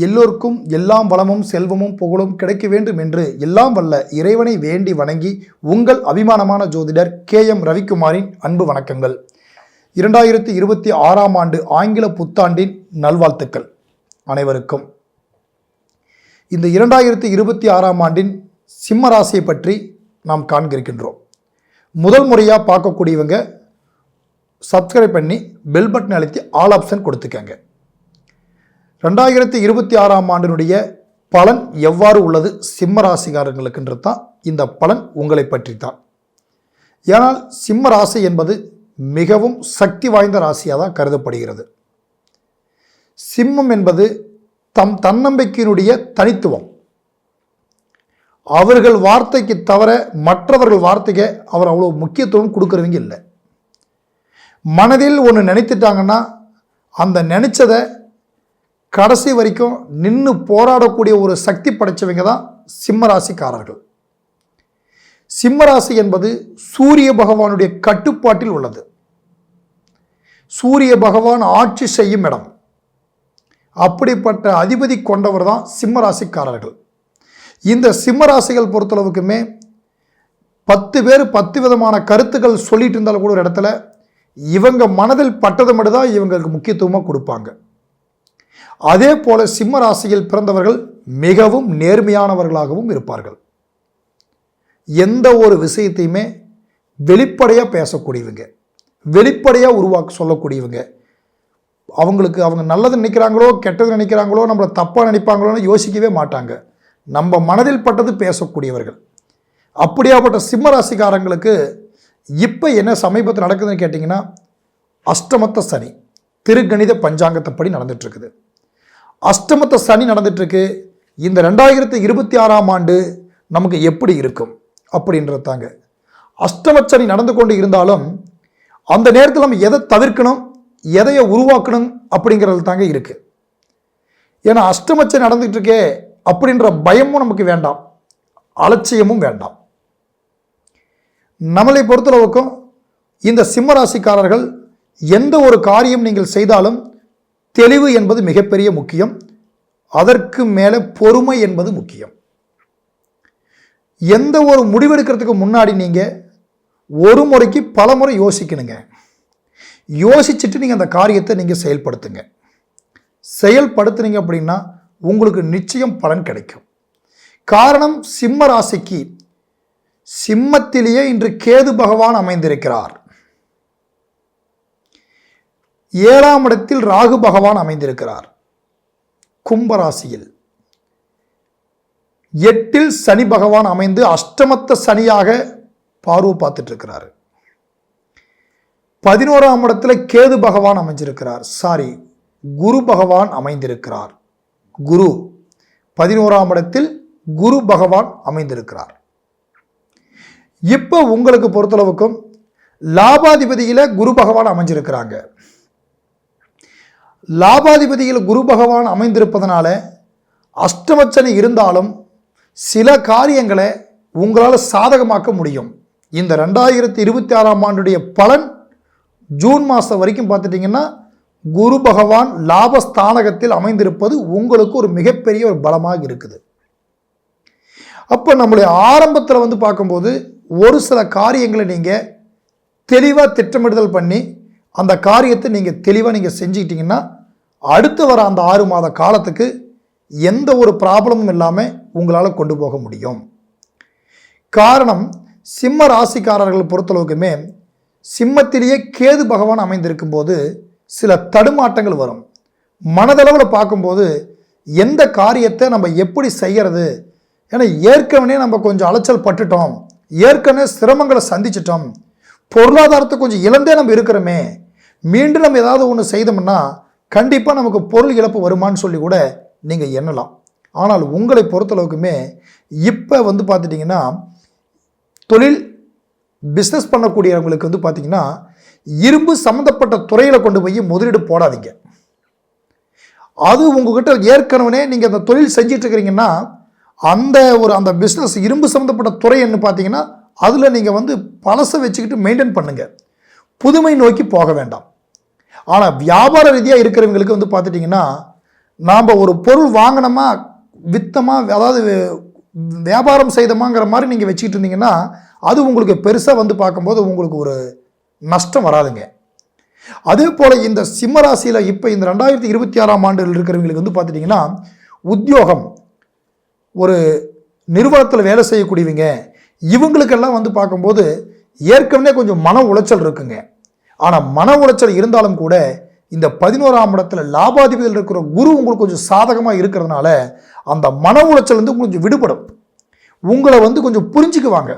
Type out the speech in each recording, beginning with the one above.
எல்லோருக்கும் எல்லாம் வளமும் செல்வமும் புகழும் கிடைக்க வேண்டும் என்று எல்லாம் வல்ல இறைவனை வேண்டி வணங்கி உங்கள் அபிமானமான ஜோதிடர் KM ரவிக்குமாரின் அன்பு வணக்கங்கள். 2026ஆம் ஆண்டு ஆங்கில புத்தாண்டின் நல்வாழ்த்துக்கள் அனைவருக்கும். இந்த 2026ஆம் ஆண்டின் சிம்ம ராசியை பற்றி நாம் காண்கிருக்கின்றோம். முதல் முறையாக பார்க்கக்கூடியவங்க சப்ஸ்கிரைப் பண்ணி பெல் பட்டன் அழுத்தி ஆல் ஆப்ஷன் கொடுத்துக்கங்க. 2026ஆம் ஆண்டினுடைய பலன் எவ்வாறு உள்ளது சிம்ம ராசிக்காரர்களுக்குன்றது தான் இந்த பலன் உங்களை பற்றி தான். ஏனால் சிம்ம ராசி என்பது மிகவும் சக்தி வாய்ந்த ராசியாக தான் கருதப்படுகிறது. சிம்மம் என்பது தன்னம்பிக்கையினுடைய தனித்துவம். அவர்கள் வார்த்தைக்கு தவிர மற்றவர்கள் வார்த்தைக்கு அவர் அவ்வளோ முக்கியத்துவம் கொடுக்குறவங்க இல்லை. மனதில் ஒன்று நினைத்துட்டாங்கன்னா அந்த நினைச்சதை கடைசி வரைக்கும் நின்று போராடக்கூடிய ஒரு சக்தி படைச்சவங்க தான் சிம்ம ராசிக்காரர்கள். சிம்ம ராசி என்பது சூரிய பகவானுடைய கட்டுப்பாட்டில் உள்ளது. சூரிய பகவான் ஆட்சி செய்யும் இடம். அப்படிப்பட்ட அதிபதி கொண்டவர் தான் சிம்ம ராசிக்காரர்கள். இந்த சிம்ம ராசிகள் பொறுத்தளவுக்குமே 10 பேர் 10 விதமான கருத்துக்கள் சொல்லிட்டு இருந்தாலும் கூட ஒரு இடத்துல இவங்க மனதில் பட்டது மட்டும்தான் இவங்களுக்கு முக்கியத்துவமாக கொடுப்பாங்க. அதே போல சிம்ம ராசியில் பிறந்தவர்கள் மிகவும் நேர்மையானவர்களாகவும் இருப்பார்கள். எந்த ஒரு விஷயத்தையுமே வெளிப்படையாக பேசக்கூடியவங்க, வெளிப்படையாக சொல்லக்கூடியவங்க. அவங்களுக்கு அவங்க நல்லது நினைக்கிறாங்களோ கெட்டது நினைக்கிறாங்களோ நம்மளை தப்பாக நினைப்பாங்களோன்னு யோசிக்கவே மாட்டாங்க. நம்ம மனதில் பட்டது பேசக்கூடியவர்கள். அப்படியாப்பட்ட சிம்ம ராசிக்காரங்களுக்கு இப்போ என்ன சமீபத்தில் நடக்குதுன்னு கேட்டிங்கன்னா, அஷ்டமத்த சனி திருக்கணித பஞ்சாங்கத்தைப்படி நடந்துட்டுருக்குது. அஷ்டமத்த சனி நடந்துட்டுருக்கு. இந்த 2026ஆம் ஆண்டு நமக்கு எப்படி இருக்கும் அப்படின்றது தாங்க. அஷ்டம சனி நடந்து கொண்டு இருந்தாலும் அந்த நேரத்தில் நம்ம எதை தவிர்க்கணும், எதையை உருவாக்கணும் அப்படிங்கிறது தாங்க இருக்குது. ஏன்னா அஷ்டமச்சனி நடந்துகிட்டு இருக்கே அப்படின்ற பயமும் நமக்கு வேண்டாம், அலட்சியமும் வேண்டாம். நம்மளை பொறுத்தளவுக்கும் இந்த சிம்ம ராசிக்காரர்கள் எந்த ஒரு காரியம் நீங்கள் செய்தாலும் தெளிவு என்பது மிகப்பெரிய முக்கியம். அதற்கு மேலே பொறுமை என்பது முக்கியம். எந்த ஒரு முடிவெடுக்கிறதுக்கு முன்னாடி நீங்கள் ஒரு முறைக்கு பல முறை யோசிக்கணுங்க. யோசிச்சுட்டு நீங்கள் அந்த காரியத்தை நீங்கள் செயல்படுத்துங்க. செயல்படுத்துனீங்க அப்படின்னா உங்களுக்கு நிச்சயம் பலன் கிடைக்கும். காரணம், சிம்ம ராசிக்கு சிம்மத்திலேயே இன்று கேது பகவான் அமைந்திருக்கிறார். 7ஆம் இடத்தில் ராகு பகவான் அமைந்திருக்கிறார். கும்பராசியில் 8இல் சனி பகவான் அமைந்து அஷ்டமத்த சனியாக பார்வை பார்த்துட்டு இருக்கிறார். 11ஆம் இடத்துல கேது பகவான் அமைஞ்சிருக்கிறார். குரு பகவான் அமைந்திருக்கிறார். குரு 11ஆம் இடத்தில் குரு பகவான் அமைந்திருக்கிறார். இப்போ உங்களுக்கு பொறுத்தளவுக்கும் லாபாதிபதியில குரு பகவான் அமைஞ்சிருக்கிறாங்க. லாபாதிபதியில் குரு பகவான் அமைந்திருப்பதனால அஷ்டமச்சனி இருந்தாலும் சில காரியங்களை உங்களால் சாதகமாக்க முடியும். இந்த 2026ஆம் ஆண்டுடைய பலன் ஜூன் மாதம் வரைக்கும் பார்த்துட்டிங்கன்னா குரு பகவான் லாபஸ்தானகத்தில் அமைந்திருப்பது உங்களுக்கு ஒரு மிகப்பெரிய ஒரு பலமாக இருக்குது. அப்போ நம்மளுடைய ஆரம்பத்தில் பார்க்கும்போது ஒரு சில காரியங்களை நீங்கள் தெளிவாக திட்டமிடுதல் பண்ணி அந்த காரியத்தை நீங்கள் தெளிவாக செஞ்சுக்கிட்டீங்கன்னா அடுத்து வர அந்த 6 மாத காலத்துக்கு எந்த ஒரு ப்ராப்ளமும் இல்லாமல் உங்களால் கொண்டு போக முடியும். காரணம், சிம்ம ராசிக்காரர்கள் பொறுத்தளவுக்குமே சிம்மத்திலேயே கேது பகவான் அமைந்திருக்கும் போது சில தடுமாட்டங்கள் வரும். மனதளவில் பார்க்கும்போது எந்த காரியத்தை நம்ம எப்படி செய்கிறது, ஏன்னா ஏற்கனவே நம்ம கொஞ்சம் அலைச்சல் பட்டுட்டோம், ஏற்கனவே சிரமங்களை சந்திச்சிட்டோம், பொருளாதாரத்தை கொஞ்சம் இழந்தே நம்ம இருக்கிறோமே, மீண்டும் நம்ம ஏதாவது ஒன்று செய்தோம்னா கண்டிப்பாக நமக்கு பொருள் இழப்பு வருமானு சொல்லி கூட நீங்கள் எண்ணலாம். ஆனால் உங்களை பொறுத்தளவுக்குமே இப்போ பார்த்துட்டிங்கன்னா தொழில் பிஸ்னஸ் பண்ணக்கூடியவங்களுக்கு பார்த்திங்கன்னா இரும்பு சம்மந்தப்பட்ட துறையில் கொண்டு போய் முதலீடு போடாதீங்க. அது உங்ககிட்ட ஏற்கனவே நீங்கள் அந்த தொழில் செஞ்சிட்ருக்கிறீங்கன்னா அந்த பிஸ்னஸ் இரும்பு சம்மந்தப்பட்ட துறைன்னு பார்த்தீங்கன்னா அதில் நீங்கள் பழசை வச்சுக்கிட்டு மெயின்டைன் பண்ணுங்கள், புதுமை நோக்கி போக வேண்டாம். ஆனால் வியாபார ரீதியாக இருக்கிறவங்களுக்கு பார்த்துட்டிங்கன்னா நாம் ஒரு பொருள் வாங்கினோமா வித்தமா, அதாவது வியாபாரம் செய்தோமாங்கிற மாதிரி நீங்கள் வச்சுக்கிட்டு இருந்தீங்கன்னா அது உங்களுக்கு பெருசாக வந்து பார்க்கும்போது உங்களுக்கு ஒரு நஷ்டம் வராதுங்க. அதே போல் இந்த சிம்ம ராசியில் இப்போ இந்த 2026ஆம் ஆண்டில் இருக்கிறவங்களுக்கு வந்து பார்த்துட்டிங்கன்னா உத்தியோகம், ஒரு நிறுவனத்தில் வேலை செய்யக்கூடியவங்க, இவங்களுக்கெல்லாம் வந்து பார்க்கும்போது ஏற்கனவே கொஞ்சம் மன உளைச்சல் இருக்குங்க. ஆனால் மன உளைச்சல் இருந்தாலும் கூட இந்த 11ஆம் இடத்துல லாபாதிபதியில் இருக்கிற குரு உங்களுக்கு கொஞ்சம் சாதகமாக இருக்கிறதுனால அந்த மன உளைச்சல் வந்து கொஞ்சம் விடுபடும். உங்களை வந்து கொஞ்சம் புரிஞ்சுக்குவாங்க.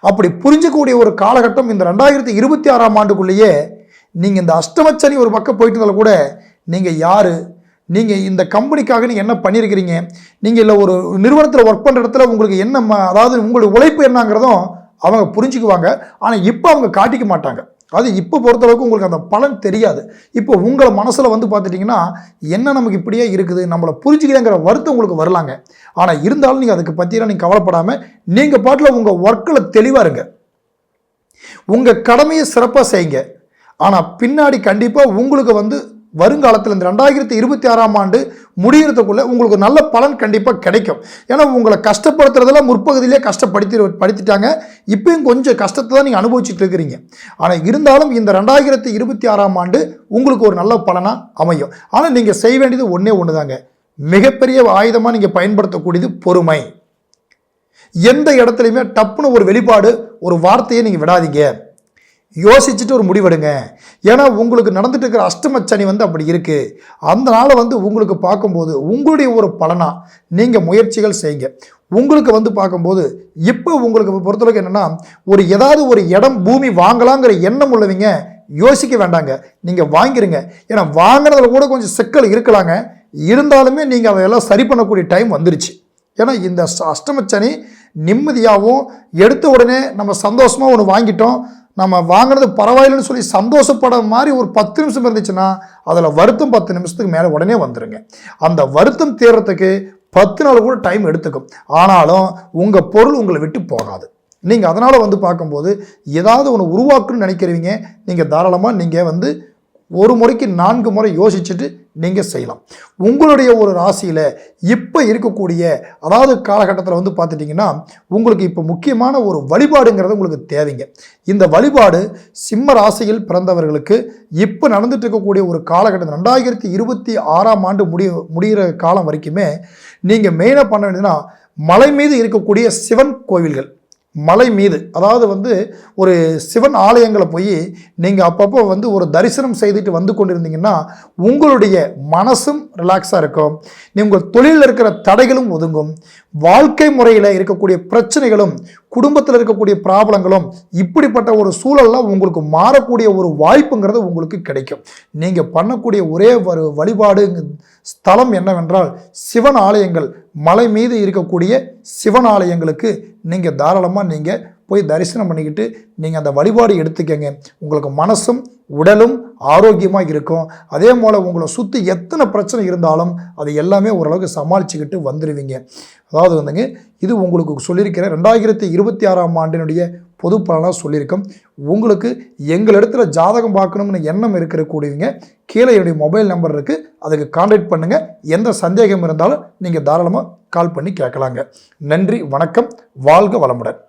அப்படி புரிஞ்சிக்கக்கூடிய ஒரு காலகட்டம் இந்த 2026ஆம் ஆண்டுக்குள்ளேயே நீங்கள் இந்த அஷ்டமச்சனி ஒரு பக்கம் போயிட்டு இருந்தாலும் கூட நீங்கள் யார், நீங்கள் இந்த கம்பெனிக்காக நீங்கள் என்ன பண்ணியிருக்கிறீங்க, நீங்கள் இல்லை ஒரு நிறுவனத்தில் ஒர்க் பண்ணுற இடத்துல உங்களுக்கு என்ன, அதாவது உங்களுடைய உழைப்பு என்னங்கிறதும் அவங்க புரிஞ்சுக்குவாங்க. ஆனால் இப்போ அவங்க காட்டிக்க மாட்டாங்க. அது இப்போ பொறுத்தளவுக்கு உங்களுக்கு அந்த பலன் தெரியாது. இப்போ உங்களை மனசில் வந்து பார்த்துட்டிங்கன்னா என்ன நமக்கு இப்படியே இருக்குது, நம்மளை புரிஞ்சுக்கலைங்கிற வருத்தம் உங்களுக்கு வரலாங்க. ஆனால் இருந்தாலும் நீங்கள் அதுக்கு பற்றியெல்லாம் நீங்கள் கவலைப்படாமல் நீங்கள் பாட்டில் உங்கள் ஒர்க்கில் தெளிவாக இருங்க, உங்கள் கடமையை சிறப்பாக செய்யுங்க. ஆனால் பின்னாடி கண்டிப்பாக உங்களுக்கு வந்து வருங்காலத்தில் இந்த 2026ஆம் ஆண்டு முடிகிறதுக்குள்ளே உங்களுக்கு நல்ல பலன் கண்டிப்பாக கிடைக்கும். ஏன்னா உங்களை கஷ்டப்படுத்துறதெல்லாம் முற்பகுதியிலே படுத்திட்டாங்க. இப்பயும் கொஞ்சம் கஷ்டத்தை தான் நீங்கள் அனுபவிச்சுட்டு இருக்கிறீங்க. ஆனால் இருந்தாலும் இந்த 2026ஆம் ஆண்டு உங்களுக்கு ஒரு நல்ல பலனாக அமையும். ஆனால் நீங்கள் செய்ய வேண்டியது ஒன்று தாங்க, மிகப்பெரிய ஆயுதமாக நீங்கள் பயன்படுத்தக்கூடியது பொறுமை. எந்த இடத்துலையுமே டப்புன்னு ஒரு வெளிப்பாடு, ஒரு வார்த்தையை நீங்கள் விடாதீங்க, யோசிச்சுட்டு ஒரு முடிவெடுங்க. ஏன்னா உங்களுக்கு நடந்துட்டு இருக்கிற அஷ்டமச்சனி வந்து அப்படி இருக்குது. அதனால வந்து உங்களுக்கு பார்க்கும்போது உங்களுடைய ஒரு பலனா நீங்கள் முயற்சிகள் செய்யுங்க. உங்களுக்கு வந்து பார்க்கும்போது இப்போ உங்களுக்கு பொறுத்தளவுக்கு என்னென்னா ஏதாவது ஒரு இடம் பூமி வாங்கலாங்கிற எண்ணம் உள்ளவங்க யோசிக்க வேண்டாங்க, நீங்கள் வாங்கிருங்க. ஏன்னா வாங்கினதுல கூட கொஞ்சம் சிக்கல் இருக்கலாங்க, இருந்தாலுமே நீங்கள் அதையெல்லாம் சரி பண்ணக்கூடிய டைம் வந்துருச்சு. ஏன்னா இந்த அஷ்டமச்சனி நிம்மதியாகவும் எடுத்த உடனே நம்ம சந்தோஷமாக ஒன்று வாங்கிட்டோம், நம்ம வாங்கினது பரவாயில்லைன்னு சொல்லி சந்தோஷப்பட மாதிரி ஒரு 10 நிமிஷம் இருந்துச்சுன்னா அதில் வருத்தம் 10 நிமிஷத்துக்கு மேலே உடனே வந்துடுங்க. அந்த வருத்தம் தேர்றதுக்கு 10 நாள் கூட டைம் எடுத்துக்கும். ஆனாலும் உங்கள் பொருள் உங்களை விட்டு போகாது. நீங்கள் அதனால் வந்து பார்க்கும்போது ஏதாவது ஒன்று உருவாக்கணும்னு நினைக்கிறவங்க நீங்கள் தாராளமாக நீங்கள் வந்து ஒரு முறைக்கு 4 முறை யோசிச்சுட்டு நீங்கள் செய்யலாம். உங்களுடைய ஒரு ராசியில் இப்போ இருக்கக்கூடிய அதாவது காலகட்டத்தில் வந்து பார்த்துட்டிங்கன்னா உங்களுக்கு இப்போ முக்கியமான ஒரு வழிபாடுங்கிறது உங்களுக்கு தேவைங்க. இந்த வழிபாடு சிம்ம ராசியில் பிறந்தவர்களுக்கு இப்போ நடந்துட்டு இருக்கக்கூடிய ஒரு காலகட்டம் 2026ஆம் ஆண்டு முடிகிற காலம் வரைக்குமே நீங்கள் மெயினாக பண்ண வேண்டியதுன்னா மலை மீது இருக்கக்கூடிய சிவன் கோவில்கள், மலை மீது அதாவது வந்து ஒரு சிவன் ஆலயங்களை போய் நீங்கள் அப்பப்போ வந்து ஒரு தரிசனம் செய்துட்டு வந்து கொண்டிருந்தீங்கன்னா உங்களுடைய மனசும் ரிலாக்ஸாக இருக்கும். உங்கள் தொழிலில் இருக்கிற தடைகளும் ஒதுங்கும். வாழ்க்கை முறையில் இருக்கக்கூடிய பிரச்சனைகளும் குடும்பத்தில் இருக்கக்கூடிய ப்ராப்ளங்களும் இப்படிப்பட்ட ஒரு சூழல்லாம் உங்களுக்கு மாறக்கூடிய ஒரு வாய்ப்புங்கிறது உங்களுக்கு கிடைக்கும். நீங்கள் பண்ணக்கூடிய ஒரே ஒரு வழிபாடு ஸ்தலம் என்னவென்றால் சிவன் ஆலயங்கள், மலை மீது இருக்கக்கூடிய சிவன் ஆலயங்களுக்கு நீங்கள் தாராளமாக நீங்கள் போய் தரிசனம் பண்ணிக்கிட்டு நீங்கள் அந்த வழிபாடு எடுத்துக்கங்க. உங்களுக்கு மனசும் உடலும் ஆரோக்கியமாக இருக்கும். அதே போல் உங்களை சுற்றி எத்தனை பிரச்சனை இருந்தாலும் அது எல்லாமே ஓரளவுக்கு சமாளிச்சுக்கிட்டு வந்துடுவீங்க. அதாவது வந்துங்க இது உங்களுக்கு சொல்லியிருக்கிற 2026ஆம் ஆண்டினுடைய பொது பலனாக சொல்லியிருக்கோம். உங்களுக்கு எங்களிடத்துல ஜாதகம் பார்க்கணும்னு எண்ணம் இருக்கக்கூடியவங்க கீழே என்னுடைய மொபைல் நம்பர் இருக்குது, அதுக்கு கான்டாக்ட் பண்ணுங்கள். எந்த சந்தேகம் இருந்தாலும் நீங்கள் தாராளமாக கால் பண்ணி கேட்கலாங்க. நன்றி, வணக்கம், வாழ்க வளமுடன்.